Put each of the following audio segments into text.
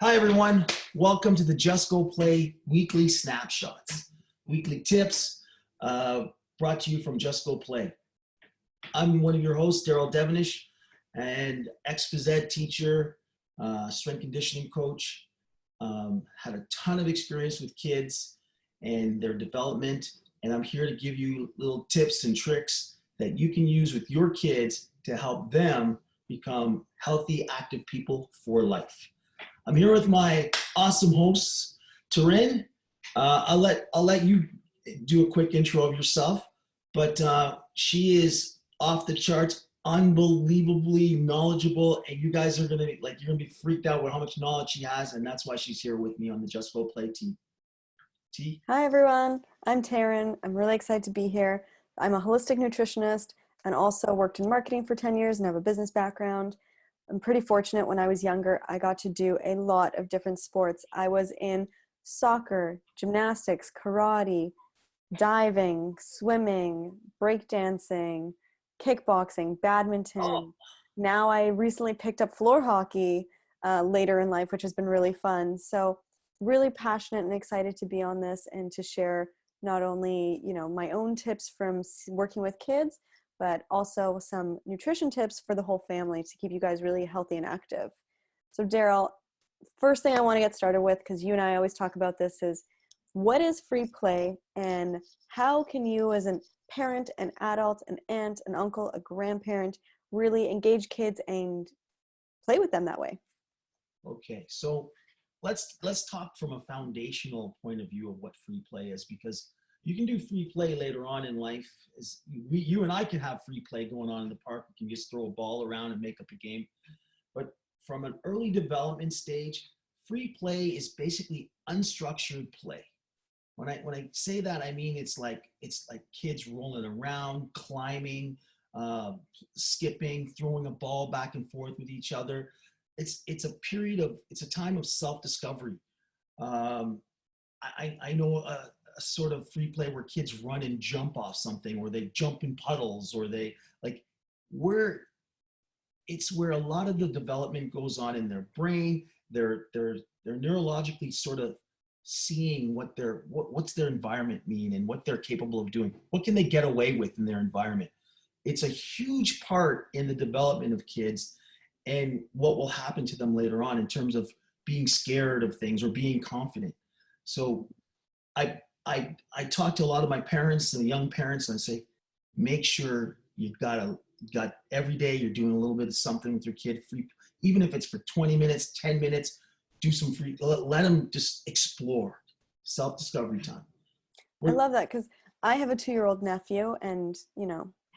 Hi, everyone. Welcome to the Just Go Play weekly snapshots, weekly tips brought to you from Just Go Play. I'm one of your hosts, Daryl Devenish, and ex-phys ed teacher, strength conditioning coach. Had a ton of experience with kids and their development, and I'm here to give you little tips and tricks that you can use with your kids to help them become healthy, active people for life. I'm here with my awesome hosts, Taryn. I'll let you do a quick intro of yourself, but she is off the charts, unbelievably knowledgeable, and you guys are gonna be freaked out with how much knowledge she has, and that's why she's here with me on the Just Go Play team. T. Hi everyone, I'm Taryn. I'm really excited to be here. I'm a holistic nutritionist and also worked in marketing for 10 years and have a business background. I'm pretty fortunate. When I was younger, I got to do a lot of different sports. I was in soccer, gymnastics, karate, diving, swimming, breakdancing, kickboxing, badminton. Oh, Now I recently picked up floor hockey later in life, which has been really fun. So really passionate and excited to be on this and to share not only, my own tips from working with kids, but also some nutrition tips for the whole family to keep you guys really healthy and active. So Daryl, first thing I want to get started with, because you and I always talk about this, is what is free play and how can you as a parent, an adult, an aunt, an uncle, a grandparent really engage kids and play with them that way? okay. So let's talk from a foundational point of view of what free play is, because you can do free play later on in life. You and I can have free play going on in the park. We can just throw a ball around and make up a game. But from an early development stage, free play is basically unstructured play. When I say that, I mean it's like kids rolling around, climbing, uh, skipping, throwing a ball back and forth with each other. It's a time of self-discovery. Um, I know a sort of free play where kids run and jump off something, or they jump in puddles, or they like where it's where a lot of the development goes on in their brain. They're neurologically sort of seeing what's their environment mean and what they're capable of doing. What can they get away with in their environment? It's a huge part in the development of kids and what will happen to them later on in terms of being scared of things or being confident. So I talk to a lot of my parents and young parents, and I say, make sure you got every day you're doing a little bit of something with your kid, free, even if it's for 20 minutes, 10 minutes, do some free, let them just explore, self-discovery time. I We're, love that because I have a 2-year-old nephew, and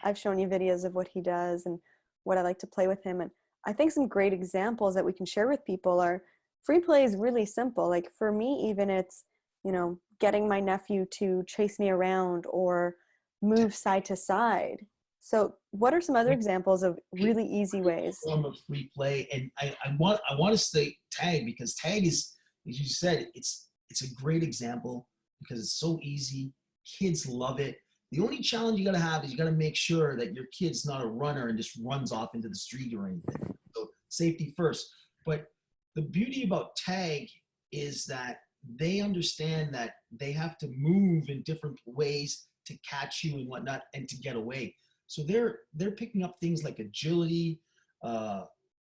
I've shown you videos of what he does and what I like to play with him. And I think some great examples that we can share with people are free play is really simple. Like for me, even it's, getting my nephew to chase me around or move side to side. So what are some other examples of really easy ways? form of free play, and I want to say tag, because tag is, as you said, it's a great example because it's so easy. Kids love it. The only challenge you got to have is you got to make sure that your kid's not a runner and just runs off into the street or anything. So safety first. But the beauty about tag is that they understand that they have to move in different ways to catch you and whatnot and to get away. So they're picking up things like agility, uh,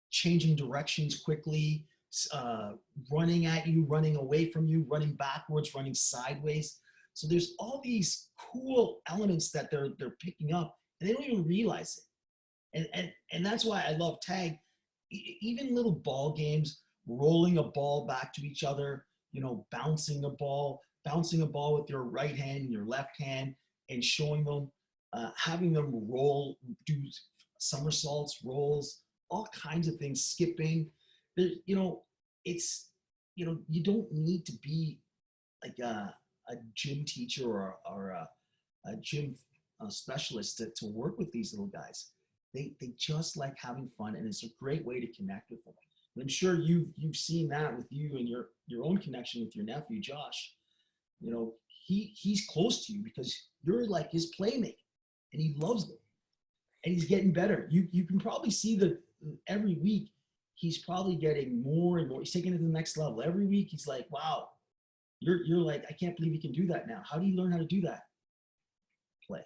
changing directions quickly, uh, running at you, running away from you, running backwards, running sideways. So there's all these cool elements that they're picking up, and they don't even realize it. And that's why I love tag. Even little ball games, rolling a ball back to each other, bouncing a ball with your right hand and your left hand, and showing them, having them roll, do somersaults, rolls, all kinds of things, skipping. There, it's you don't need to be like a gym teacher or a gym specialist to work with these little guys. They just like having fun, and it's a great way to connect with them. And I'm sure you've seen that with you and your own connection with your nephew Josh. He's close to you because you're like his playmate, and he loves them, and he's getting better. You can probably see that every week he's probably getting more and more. He's taking it to the next level. Every week he's like, wow, you're like, I can't believe you can do that now. How do you learn how to do that? Play.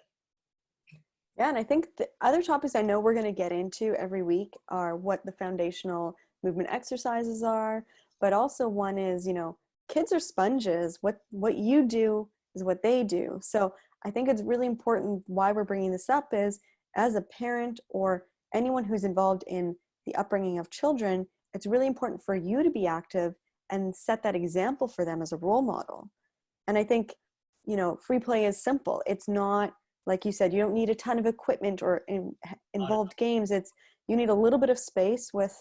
Yeah, and I think the other topics I know we're going to get into every week are what the foundational movement exercises are, but also one is, kids are sponges. What you do is what they do. So I think it's really important why we're bringing this up is as a parent or anyone who's involved in the upbringing of children, it's really important for you to be active and set that example for them as a role model. And I think, free play is simple. It's not, like you said, you don't need a ton of equipment or involved games. It's, you need a little bit of space with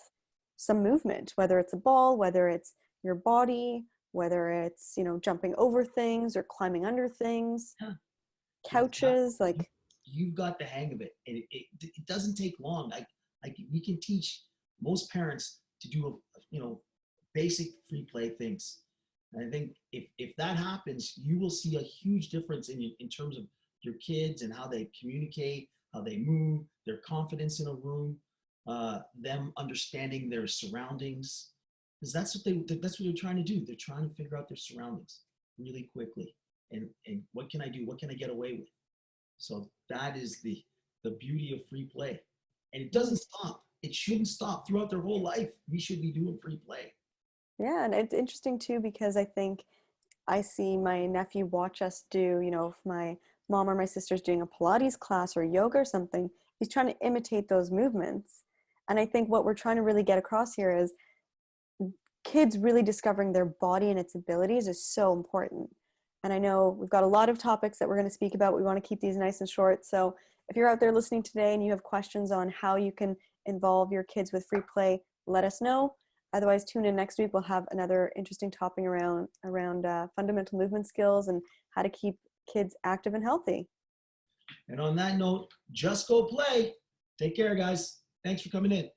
some movement, whether it's a ball, whether it's your body, whether it's, jumping over things or climbing under things, couches, like. You've got the hang of it. And it doesn't take long. Like we can teach most parents to do, basic free play things. And I think if that happens, you will see a huge difference in terms of your kids and how they communicate, how they move, their confidence in a room, them understanding their surroundings. Because that's what they're trying to do. They're trying to figure out their surroundings really quickly. And what can I do? What can I get away with? So that is the beauty of free play. And it doesn't stop. It shouldn't stop throughout their whole life. We should be doing free play. Yeah, and it's interesting too because I think I see my nephew watch us do, if my mom or my sister's doing a Pilates class or yoga or something, he's trying to imitate those movements. And I think what we're trying to really get across here is kids really discovering their body and its abilities is so important. And I know we've got a lot of topics that we're going to speak about. We want to keep these nice and short. So if you're out there listening today and you have questions on how you can involve your kids with free play, let us know. Otherwise, tune in next week. We'll have another interesting topic around fundamental movement skills and how to keep kids active and healthy. And on that note, just go play. Take care, guys. Thanks for coming in.